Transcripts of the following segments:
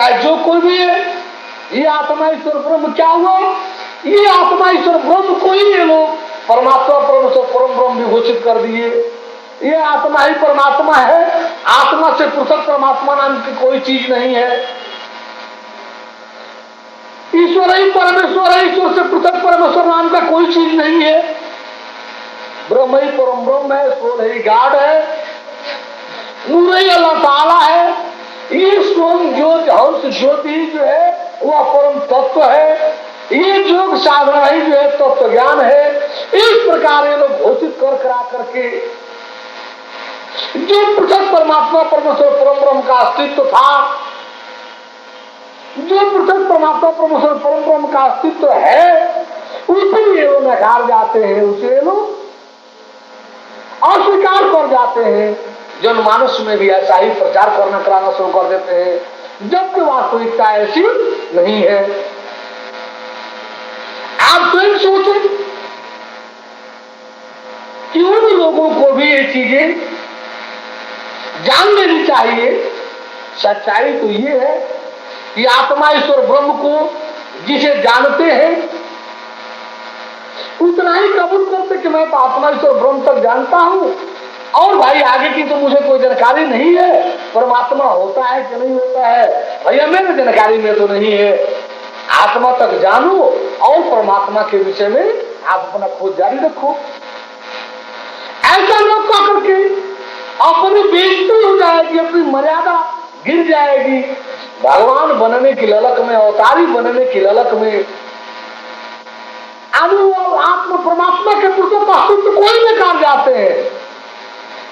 चाहे जो कोई भी है, ये आत्मा ईश्वर ब्रह्म क्या हुआ? ये आत्मा ईश्वर ब्रह्म को ही ये लोग परमात्मा परमेश्वर परम ब्रह्म भी घोषित कर दिए। ये आत्मा ही परमात्मा है, आत्मा से पृथक परमात्मा नाम की कोई चीज नहीं है। ईश्वर ही परमेश्वर है, ईश्वर से पृथक परमेश्वर नाम का कोई चीज नहीं है। ब्रह्म ही परम ब्रह्म है, सोल ही गाड है, नूर ही अल्लाह ताला है। ये स्वयं ज्योति हंस ज्योति जो है वह परम तत्व है। ये योग साधना ही जो है तत्व ज्ञान है। इस प्रकार ये लोग घोषित कर करा करके जो पृथक परमात्मा परमेश्वर परम ब्रह्म का अस्तित्व था, जो पृथक परमात्मा परमेश्वर परम ब्रह्म का अस्तित्व है, उसे ये लोग नकार जाते हैं, उसे लोग अस्वीकार कर जाते हैं। जनमानस में भी ऐसा ही प्रचार करना कराना शुरू कर देते हैं, जबकि वास्तविकता ऐसी नहीं है। आप स्वयं सोचें कि उन लोगों को भी ये चीजें जान लेनी चाहिए। सच्चाई तो ये है कि आत्मा ईश्वर ब्रह्म को जिसे जानते हैं उतना ही कबूल करते कि मैं तो आत्मा ईश्वर ब्रह्म तक जानता हूं, और भाई आगे की तो मुझे कोई जानकारी नहीं है। परमात्मा होता है कि नहीं होता है भैया मेरे जानकारी में तो नहीं है। आत्मा तक जानो और परमात्मा के विषय में आप अपना खोज जारी रखो। ऐसा लोग कह करके अपनी बेइज्जती हो जाएगी, अपनी मर्यादा गिर जाएगी। भगवान बनने की ललक में, अवतारी बनने की ललक में आत्मा परमात्मा के पुरुषों का अस्तित्व कोई नकार जाते हैं।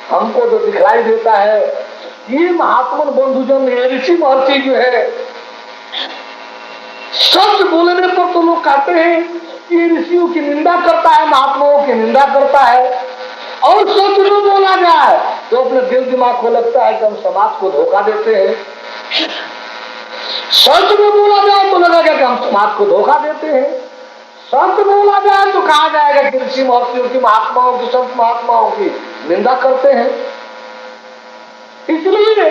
हमको तो दिखलाई देता है ये महात्मा बंधुजन ऋषि महर्षि जो है, सच बोलने पर तो लोग कहते हैं कि ये ऋषियों की निंदा करता है, महात्माओं की निंदा करता है, और सच में बोला जाए तो अपने दिल दिमाग को लगता है कि हम समाज को धोखा देते हैं। सच में बोला जाए तो लगेगा कि हम समाज को धोखा देते हैं। सच बोला जाए तो कहा जाएगा कि ऋषि महर्षियों की, महात्माओं की, संत महात्माओं की निंदा करते हैं। इसलिए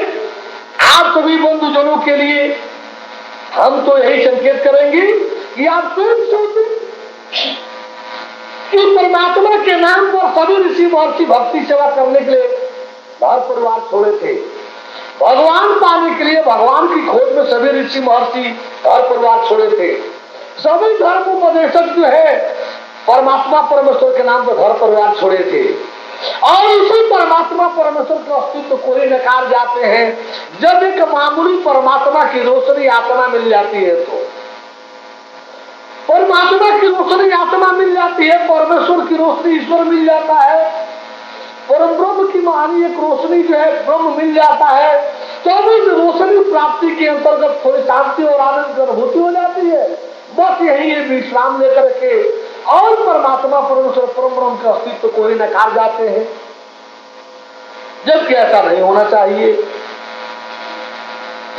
आप सभी बंधुजनों के लिए हम तो यही संकेत करेंगे कि आप स्वयं सोचें कि परमात्मा के नाम पर सभी ऋषि महर्षि भक्ति सेवा करने के लिए घर परिवार छोड़े थे। भगवान पाने के लिए भगवान की खोज में सभी ऋषि महर्षि घर परिवार छोड़े थे। सभी धर्म उपदेशक जो है परमात्मा परमेश्वर के नाम पर घर परिवार छोड़े थे, और उसी परमात्मा परमेश्वर के अस्तित्व को ही नकार जाते हैं। जब एक मामूली परमात्मा की रोशनी आत्मा मिल जाती है तो परमात्मा की रोशनी आत्मा मिल जाती है, परमेश्वर की रोशनी ईश्वर मिल जाता है, परम ब्रह्म की महानी एक रोशनी जो है ब्रह्म मिल जाता है। तो इस रोशनी प्राप्ति के अंतर्गत थोड़ी शांति और आनंद की अनुभूति हो जाती है। बस यही विश्राम लेकर के और परमात्मा परमेश्वर परम ब्रह्म के अस्तित्व को ही नकार जाते हैं, जबकि ऐसा नहीं होना चाहिए।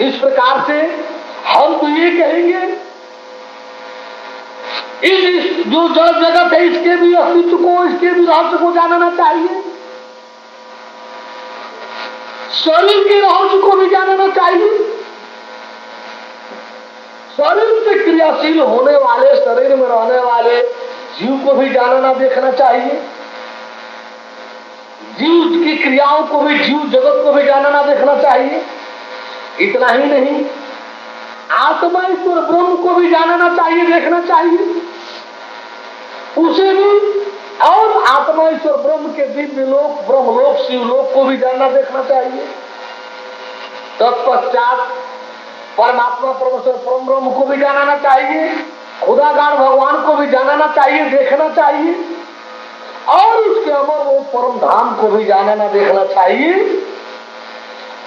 इस प्रकार से हम तो ये कहेंगे इस जो जड़ जगत है इसके भी अस्तित्व को, इसके भी रहस्य को जानना चाहिए। शरीर के रहस्य को भी जानना चाहिए। शरीर से क्रियाशील होने वाले, शरीर में रहने वाले जीव को भी जानना देखना चाहिए। जीव की क्रियाओं को भी, जीव जगत को भी जानना देखना चाहिए। इतना ही नहीं, आत्मा ईश्वर ब्रह्म को भी जानना चाहिए, देखना चाहिए उसे भी, और आत्मा ईश्वर ब्रह्म के दिव्य लोक, ब्रह्मलोक, शिवलोक को भी जानना देखना चाहिए। तत्पश्चात परमात्मा परमेश्वर परम ब्रह्म को भी जानना चाहिए, खुदागार भगवान को भी जानना चाहिए, देखना चाहिए, और उसके अमर वो परम धाम को भी जानना देखना चाहिए,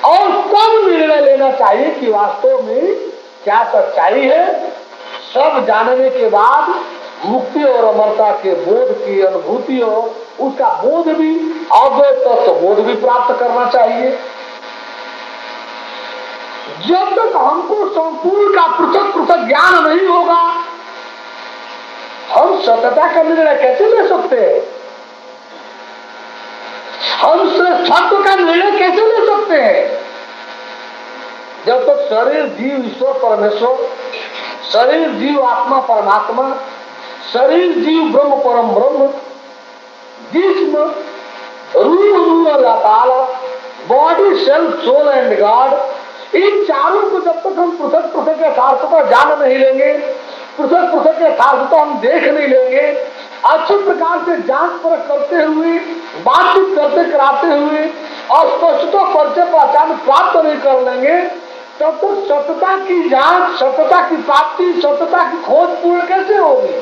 और तब निर्णय लेना चाहिए कि वास्तव में क्या सच्चाई है। सब जानने के बाद मुक्ति और अमरता के बोध की अनुभूति और उसका बोध भी, अद्वैत तत्व बोध भी प्राप्त करना चाहिए। जब तक हमको संपूर्ण का पृथक पृथक ज्ञान नहीं होगा, हम सत्यता का निर्णय कैसे ले सकते हैं? हम सत्य का निर्णय कैसे ले सकते हैं? जब तक शरीर जीव ईश्वर परमेश्वर, शरीर जीव आत्मा परमात्मा, शरीर जीव ब्रह्म परम ब्रह्म, जिस्म रूह नूर ताला, body self soul and God, इन चारों को जब तक हम पृथक पृथक यथार्थता जान नहीं लेंगे, पृथक पृथक यथार्थता हम देख नहीं लेंगे, अच्छी प्रकार से जांच परख करते हुए, बातचीत करते कराते हुए और स्पष्टता परिचय पहचान प्राप्त नहीं कर लेंगे, तब तक सत्यता की जांच, सत्यता की प्राप्ति, सत्यता की खोज पूर्ण कैसे होगी?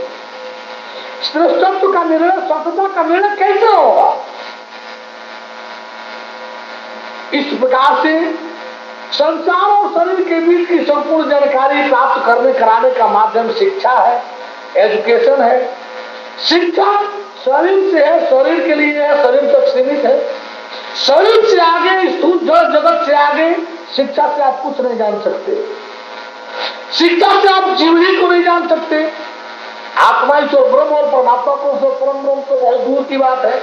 श्रेष्ठत्व का निर्णय, सत्यता का निर्णय कैसे होगा? इस प्रकार से संसार और शरीर के बीच की संपूर्ण जानकारी प्राप्त करने कराने का माध्यम शिक्षा है, एजुकेशन है। शिक्षा शरीर से है, शरीर के लिए है, शरीर तक सीमित है। शरीर से आगे, स्थूल जड़ जगत से आगे शिक्षा से आप कुछ नहीं जान सकते। शिक्षा से आप जीव ही को नहीं जान सकते। आत्मा ईश्वर ब्रह्म और परमात्मा को परम ब्रह्म तो बहुत दूर की बात है।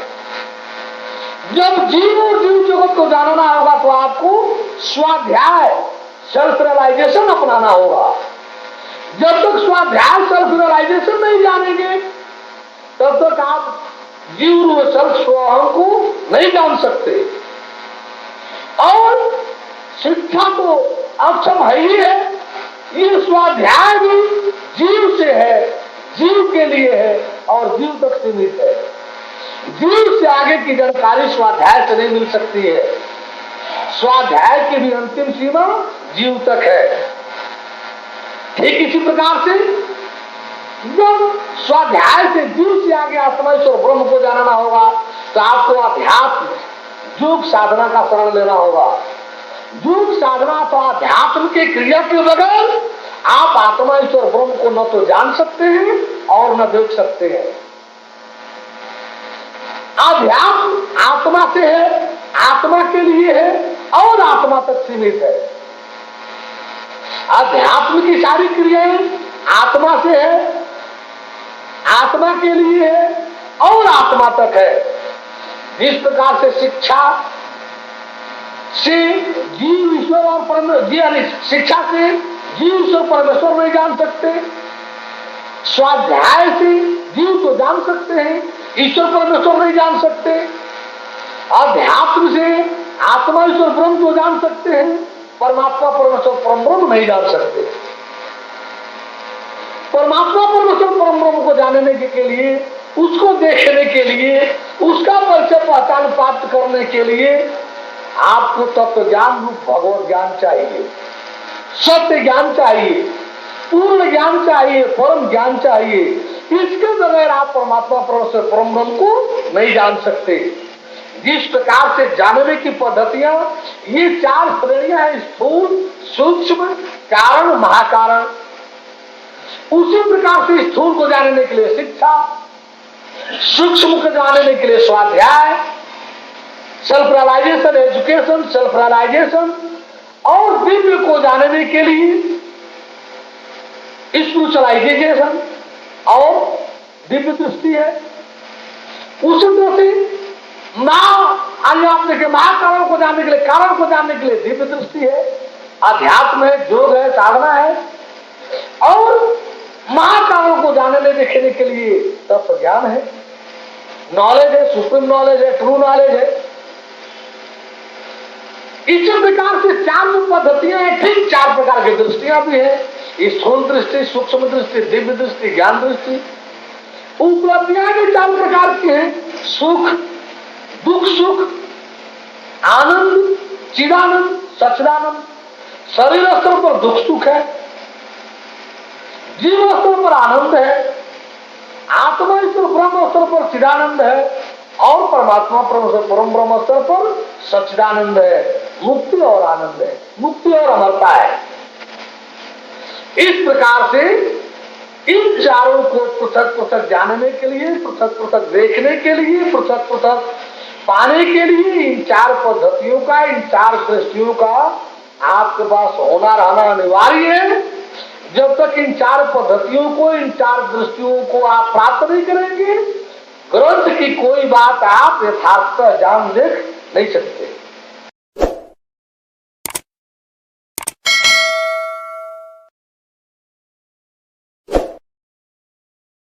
जब जीव और जीव जगत को जानना होगा तो आपको स्वाध्याय, सेल्फ रियलाइजेशन अपनाना होगा। जब तक स्वाध्याय, सेल्फ रियलाइजेशन नहीं जानेंगे तब तक आप जीव रूप सेल्फ स्वयं को नहीं जान सकते। और शिक्षा तो अक्षम है ही है, ये स्वाध्याय भी जीव से है, जीव के लिए है और जीव तक सीमित है। जीव से आगे की जानकारी स्वाध्याय से नहीं मिल सकती है। स्वाध्याय की भी अंतिम सीमा जीव तक है। ठीक इसी प्रकार से जब स्वाध्याय से जीव से आगे आत्मा ईश्वर ब्रह्म को जानना होगा तो आपको अध्यात्म योग साधना का शरण लेना होगा। योग साधना तो अध्यात्म के क्रिया के बगैर आप आत्मा ईश्वर ब्रह्म को न तो जान सकते हैं और न देख सकते हैं। अध्यात्म आत्मा से है, आत्मा के लिए है और आत्मा तक सीमित है। अध्यात्म की सारी क्रियाएं आत्मा से है, आत्मा के लिए है और आत्मा तक है। जिस प्रकार से शिक्षा से जीव ईश्वर और परमेश्वर, शिक्षा से जीव ईश्वर परमेश्वर नहीं जान सकते, स्वाध्याय से जीव को जान सकते हैं, ईश्वर परमेश्वर नहीं जान सकते, अध्यात्म से आत्मा ईश्वर ब्रह्म को जान सकते हैं, परमात्मा परमेश्वर परम ब्रह्म नहीं जान सकते। परमात्मा परमेश्वर परम ब्रह्म को जानने के लिए, उसको देखने के लिए, उसका परिचय पहचान प्राप्त करने के लिए आपको तत्व ज्ञान रूप भगवत ज्ञान चाहिए, सत्य ज्ञान चाहिए, पूर्ण ज्ञान चाहिए, परम ज्ञान चाहिए। इसके बगैर आप परमात्मा परमेश्वर परम ब्रह्म को नहीं जान सकते। जिस प्रकार से जानने की पद्धतियां, ये चार श्रेणियां हैं, स्थूल, सूक्ष्म, कारण, महाकारण। उसी प्रकार से स्थूल को जानने के लिए शिक्षा, सूक्ष्म को जानने के लिए स्वाध्याय, self realisation, education, self realisation, और दिव्य को जानने के लिए स्पिरिचुअलाइजेशन और दिव्य दृष्टि है। उसी तरह से आप देखिए, महाकारण को जानने के लिए, कारण को जानने के लिए दिव्य दृष्टि है, अध्यात्म है, योग है, साधना है, और महाकारण को जानने देखने के लिए तत्व ज्ञान है, नॉलेज है, सुप्रीम नॉलेज है, ट्रू नॉलेज है। इसी प्रकार से चार पद्धतियां हैं, ठीक चार प्रकार की दृष्टियां भी है, स्थूल दृष्टि, सूक्ष्म दृष्टि, दिव्य दृष्टि, ज्ञान दृष्टि। उपलब्धियां भी चार प्रकार की हैं, सुख, दुख सुख, आनंद, चिदानंद, सच्चिदानंद। शरीर स्तर पर दुख सुख है, जीव स्तर पर आनंद है, आत्मा स्तर ब्रह्म स्तर पर चिदानंद है, और परमात्मा परम ब्रह्म स्तर पर सच्चिदानंद है, मुक्ति और आनंद है, मुक्ति और अमरता है। इस प्रकार से इन चारों को पृथक पृथक जानने के लिए, पृथक पृथक देखने के लिए, पृथक पृथक पाने के लिए, इन चार पद्धतियों का, इन चार दृष्टियों का आपके पास होना रहना अनिवार्य है। जब तक इन चार पद्धतियों को, इन चार दृष्टियों को आप प्राप्त नहीं करेंगे, ग्रंथ की कोई बात आप यथार्थ जान देख नहीं सकते।